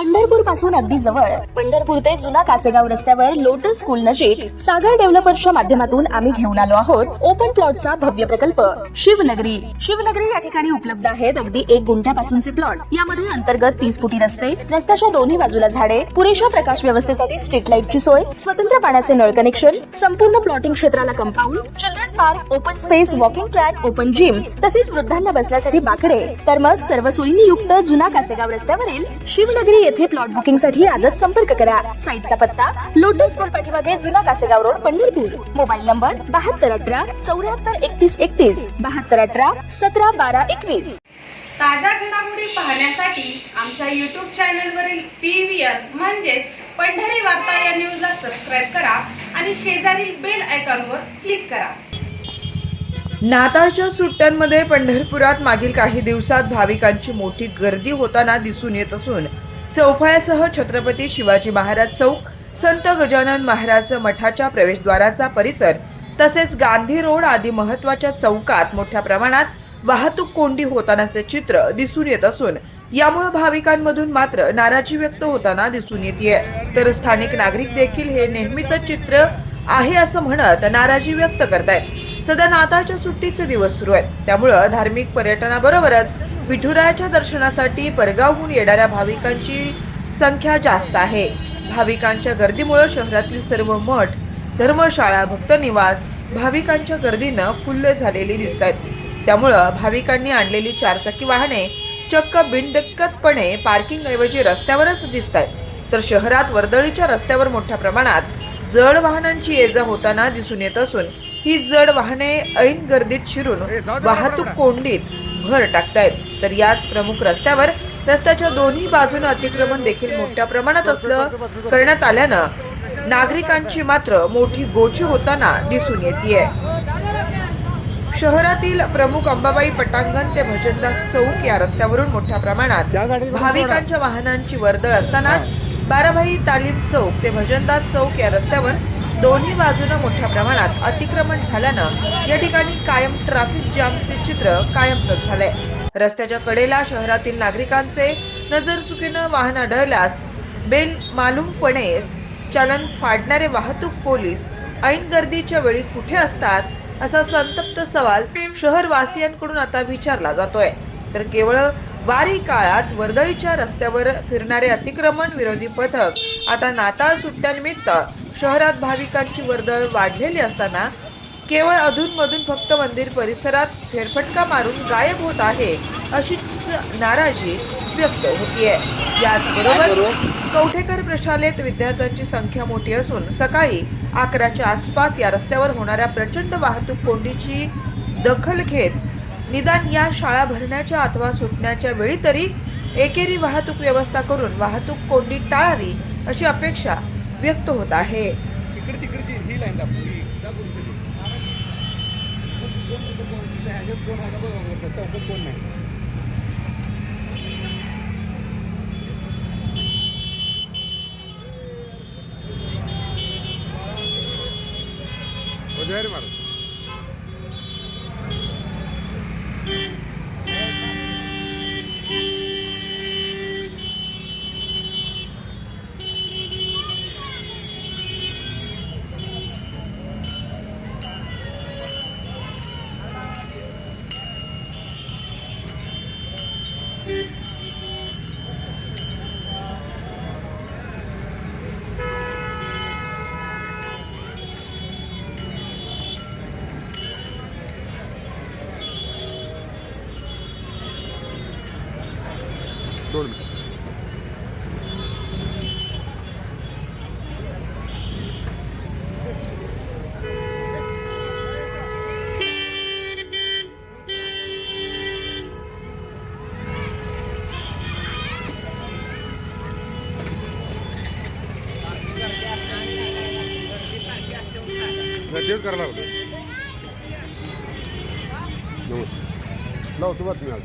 पंढरपूर पासून अगदी जवळ पंढरपूर ते जुना कासेगाव रस्त्यावर लोटस स्कूल नजीक सागर डेव्हलपर्सच्या माध्यमातून आम्ही घेऊन आलो आहोत ओपन प्लॉटचा भव्य प्रकल्प शिवनगरी। शिवनगरी या ठिकाणी उपलब्ध आहेत अगदी 1 गुंठ्यापासूनचे प्लॉट। यामध्ये अंतर्गत 30 फुटी रस्ते, रस्त्याच्या दोन्ही बाजूला झाडे, पुरेशा प्रकाश व्यवस्थेसाठी स्ट्रीट लाईटची सोय, स्वतंत्र पाण्याचे नळ कनेक्शन, संपूर्ण प्लॉटिंग क्षेत्राला compound, children park, open space, walking track, open gym, तसेच वृद्धांना बसण्यासाठी बाकडे। तर मग सर्व सोयींनी युक्त जुना कासेगाव रस्त्यावरील शिवनगरी येथे प्लॉट बुकिंग साठी आजच संपर्क करा। साईटचा पत्ता लोटस स्कूल पाठीमागे जुना Kasegaon road Pandharpur. Mobile number 7218 743131 7218 171221। ताज्या घडामोडी पाहण्यासाठी आमच्या YouTube चॅनलवरील PVR म्हणजेच पंढरी वार्ता या न्यूजला सबस्क्राइब करा आणि शेजारील बेल आयकॉनवर क्लिक करा। नाताळच्या सुट्ट्यांमध्ये पंढरपुरात मागील काही दिवसात भाविकांची मोठी गर्दी होताना दिसून येत असून चौफळ्यासह छत्रपती शिवाजी महाराज चौक, संत गजानन महाराज मठाच्या प्रवेशद्वाराचा परिसर तसेच गांधी रोड आदी महत्त्वाच्या चौकात मोठ्या प्रमाणात वाहतूक कोंडी होतानाचे चित्र दिसून येत असून यामुळे भाविकांमधून मात्र नाराजी व्यक्त होताना दिसून येते। तर स्थानिक नागरिक देखील हे नेहमीच चित्र आहे असं म्हणत नाराजी व्यक्त करतायत। सध्या नाताळच्या सुट्टीचे दिवस सुरू आहेत, त्यामुळे धार्मिक पर्यटनाबरोबरच विठुरायाच्या दर्शनासाठी परगावहून येणाऱ्या भाविकांची संख्या जास्त आहे। भाविकांच्या गर्दीमुळे शहरातील सर्व मठ, धर्मशाळा, भक्तनिवास भाविकांच्या गर्दीनं फुल्ल झालेली दिसत आहेत। त्यामुळे भाविकांनी आणलेली 4 चाकी वाहने चक्क बिनदिक्कतपणे पार्किंग ऐवजी रस्त्यावरच दिसत आहेत। तर शहरात वर्दळीच्या रस्त्यावर मोठ्या प्रमाणात जड वाहनांची ये-जा होताना दिसून येत असून ही जड वाहने ऐन गर्दीत शिरून वाहतूक कोंडीत भर टाकतायत। तर याच प्रमुख रस्त्यावर रस्त्याच्या दोन्ही बाजूने अतिक्रमण देखील मोठ्या प्रमाणात करण्यात आल्यानं नागरिकांची मात्र मोठी गोची होताना दिसून येते। शहरातील प्रमुख अंबाबाई पटांगण ते भजनदास चौक या रस्त्यावरून मोठ्या प्रमाणात भाविकांच्या वाहनांची वर्दळ असताना बाराभाई तालीम चौक ते भजनदास चौक या रस्त्यावर दोन्ही बाजूने मोठ्या प्रमाणात अतिक्रमण झाल्यानं या ठिकाणी कायम ट्रॅफिक जामचे चित्र कायमच झालंय। रस्त्याच्या कडेला शहरातील नागरिकांचे नजर चुकीनं वाहन आढळल्यास बेमालूमपणे चलन फाडणारे वाहतूक पोलीस ऐन गर्दीच्या वेळी कुठे असतात असा संतप्त सवाल शहरवासियांकडून आता विचारला जातोय। तर केवळ वारी काळात वर्दळीच्या रस्त्यावर फिरणारे अतिक्रमण विरोधी पथक आता नाताळ सुट्ट्यानिमित्त शहरात भाविकांची वर्दळ वाढलेली असताना केवळ अधूनमधून फक्त मंदिर परिसरात फेरफटका मारून गायब होत आहे अशी नाराजी व्यक्त होतीये। याचबरोबर कवठेकर प्रशालेत विद्यार्थ्यांची संख्या मोठी असून सकाळी 11च्या आसपास या रस्त्यावर होणाऱ्या प्रचंड वाहतूक कोंडीची दखल घेत निदान या शाळा भरण्याच्या अथवा सुटण्याच्या वेळी तरी एकेरी वाहतूक व्यवस्था करून वाहतूक कोंडी टाळावी अशी अपेक्षा व्यक्त होत आहे। तेच करायला लागलो। नमस्ते, लाव तू बातमी आज।